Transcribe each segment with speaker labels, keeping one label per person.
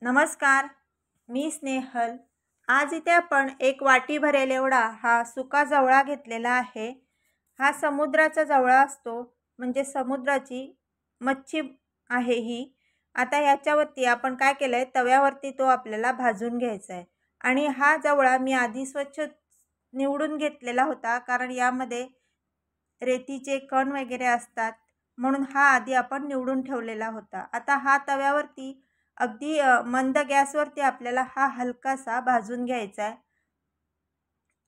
Speaker 1: नमस्कार, मी स्नेहल। आज इथे आपण एक वाटी भरेल एवढा हा सुका जवळा घेतलेला आहे। हा समुद्राचा जवळा असतो, म्हणजे समुद्राची मच्छी आहे ही। आता याच्यावरती आपण काय केलंय, तव्यावरती तो आपल्याला भाजून घ्यायचा आहे। आणि हा जवळा मी आधी स्वच्छ निवडून घेतलेला होता, कारण यामध्ये रेतीचे कण वगैरे असतात, म्हणून हा आधी आपण निवडून ठेवलेला होता। आता हा तव्यावरती अगदी मंद गॅसवरती आपल्याला हा हलकासा भाजून घ्यायचा आहे।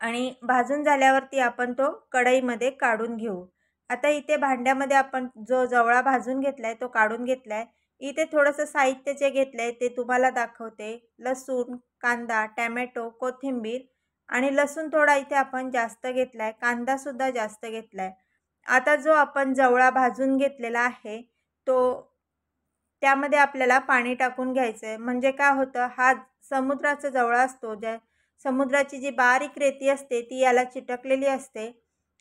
Speaker 1: आणि भाजून झाल्यावरती आपण तो कढईमध्ये काढून घेऊ। आता इथे भांड्यामध्ये आपण जो जवळा भाजून घेतलाय तो काढून घेतलाय। इथे थोडंसं साहित्य जे घेतलंय ते तुम्हाला दाखवते। लसूण, कांदा, टॅमॅटो, कोथिंबीर आणि लसूण थोडा इथे आपण जास्त घेतलाय, कांदा सुद्धा जास्त घेतलाय। आता जो आपण जवळा भाजून घेतलेला आहे तो त्यामध्ये आपल्याला पाणी टाकून घ्यायचं आहे। म्हणजे काय होतं, हा समुद्राचा जवळा असतो, ज्या समुद्राची जी बारीक रेती असते ती याला चिटकलेली असते।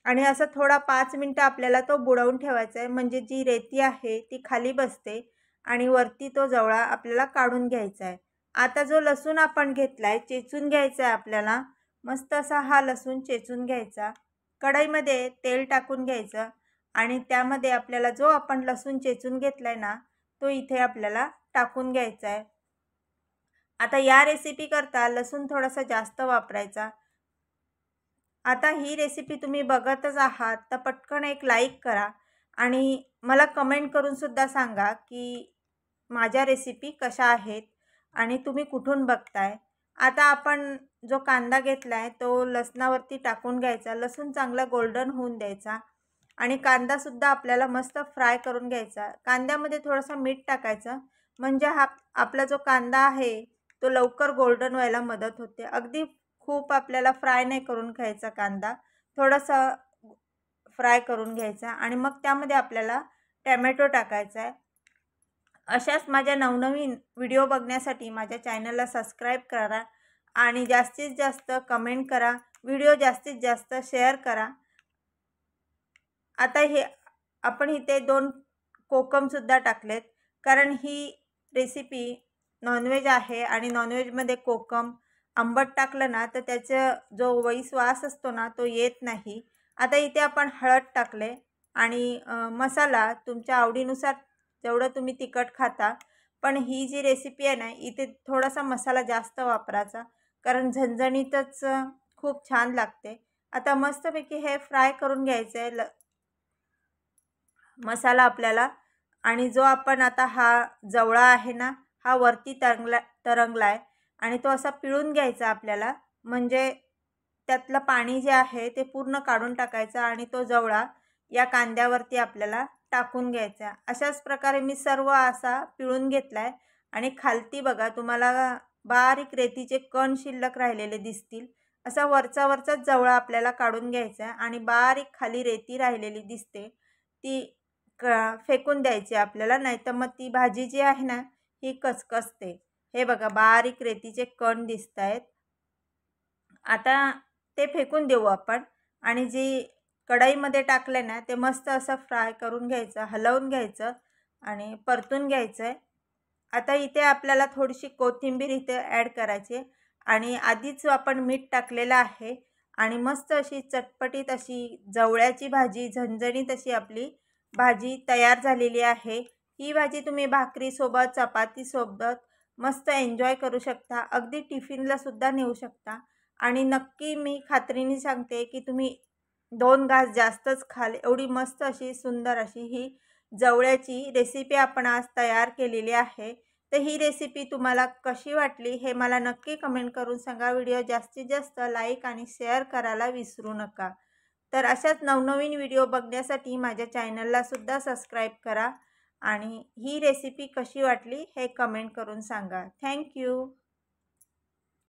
Speaker 1: आणि असं थोडा 5 मिनिटं आपल्याला तो बुडवून ठेवायचा आहे, म्हणजे जी रेती आहे ती खाली बसते आणि वरती तो जवळा आपल्याला काढून घ्यायचा आहे। आता जो लसूण आपण घेतलाय, चेचून घ्यायचा आहे आपल्याला। मस्त असा हा लसूण चेचून घ्यायचा। कढईमध्ये तेल टाकून घ्यायचं आणि त्यामध्ये आपल्याला जो आपण लसूण चेचून घेतलाय ना तो इथे आपल्याला टाकून घ्यायचा आहे। आता या रेसिपी करता लसूण थोडासा जास्त वापरायचा। आता ही रेसिपी तुम्ही बघतच आहात तर पटकन एक लाईक करा आणि मला कमेंट करून सुद्धा सांगा की माझ्या रेसिपी कशा आहेत आणि तुम्ही कुठून बघताय। आता आपण जो कांदा घेतलाय तो लसणावरती टाकून घ्यायचा। लसूण चांगला गोल्डन होऊन द्यायचा आणि कांदा सुद्धा आपल्याला मस्त फ्राय करून घ्यायचा। कांद्यामध्ये थोडंसं मीठ टाकायचं, म्हणजे हा आपला जो कांदा आहे तो लवकर गोल्डन व्हायला मदत होते। अगदी खूप आपल्याला फ्राय नाही करून घ्यायचा कांदा, थोडासा फ्राय करून घ्यायचा आणि मग त्यामध्ये आपल्याला टॅमॅटो टाकायचा आहे। अशाच माझ्या नवनवीन व्हिडिओ बघण्यासाठी माझ्या चॅनलला सबस्क्राईब करा आणि जास्तीत जास्त कमेंट करा, व्हिडिओ जास्तीत जास्त शेअर करा। आता हे आपण इथे 2 कोकम सुद्धा टाकलेत, कारण ही रेसिपी नॉनव्हेज आहे आणि नॉनव्हेजमध्ये कोकम आंबट टाकलं ना तर त्याचा जो वैस वास असतो ना तो येत नाही। आता इथे आपण हळद टाकले आणि मसाला तुमच्या आवडीनुसार जेवढं तुम्ही तिखट खाता, पण ही जी रेसिपी आहे ना इथे थोडासा मसाला जास्त वापरायचा, कारण झणझणीतच खूप छान लागते। आता मस्तपैकी हे फ्राय करून घ्यायचं आहे मसाला आपल्याला। आणि जो आपण आता हा जवळा आहे ना हा वरती तरंगलाय आणि तो असा पिळून घ्यायचा आपल्याला, म्हणजे त्यातलं पाणी जे आहे ते पूर्ण काढून टाकायचं आणि तो जवळा या कांद्यावरती आपल्याला टाकून घ्यायचा। अशाच प्रकारे मी सर्व असा पिळून घेतलाय आणि खालती बघा तुम्हाला बारीक रेतीचे कण शिल्लक राहिलेले दिसतील। असा वरचाच जवळा आपल्याला काढून घ्यायचा आणि बारीक खाली रेती राहिलेली दिसते ती फेकून द्यायची आपल्याला, नाही तर मग ती भाजी जी आहे ना ही कचकचते। हे बघा बारीक रेतीचे कण दिसत आहेत, आता ते फेकून देऊ आपण। आणि जी कढईमध्ये टाकले ना ते मस्त असं फ्राय करून घ्यायचं, हलवून घ्यायचं आणि परतून घ्यायचं आहे। आता इथे आपल्याला थोडीशी कोथिंबीर इथे ॲड करायची आणि आधीच आपण मीठ टाकलेलं आहे आणि मस्त अशी चटपटीत अशी जवळ्याची भाजी, झणझणीत अशी आपली भाजी तयार झालेली आहे। ही भाजी तुम्ही भाकरीसोबत, चपातीसोबत मस्त एन्जॉय करू शकता, अगदी टिफिनला सुद्धा नेऊ शकता। आणि नक्की मी खात्रीने सांगते की तुम्ही 2 घास जास्तच खाल, एवढी मस्त अशी सुंदर अशी ही जवळ्याची रेसिपी आपण आज तयार केलेली आहे। तर ही रेसिपी तुम्हाला कशी वाटली हे मला नक्की कमेंट करून सांगा। व्हिडिओ जास्तीत जास्त लाईक आणि शेअर करायला विसरू नका। तर अशाच नवनवीन व्हिडिओ बघण्यासाठी माझ्या चॅनलला सुद्धा सबस्क्राईब करा आणि ही रेसिपी कशी वाटली हे कमेंट करून सांगा। थँक्यू।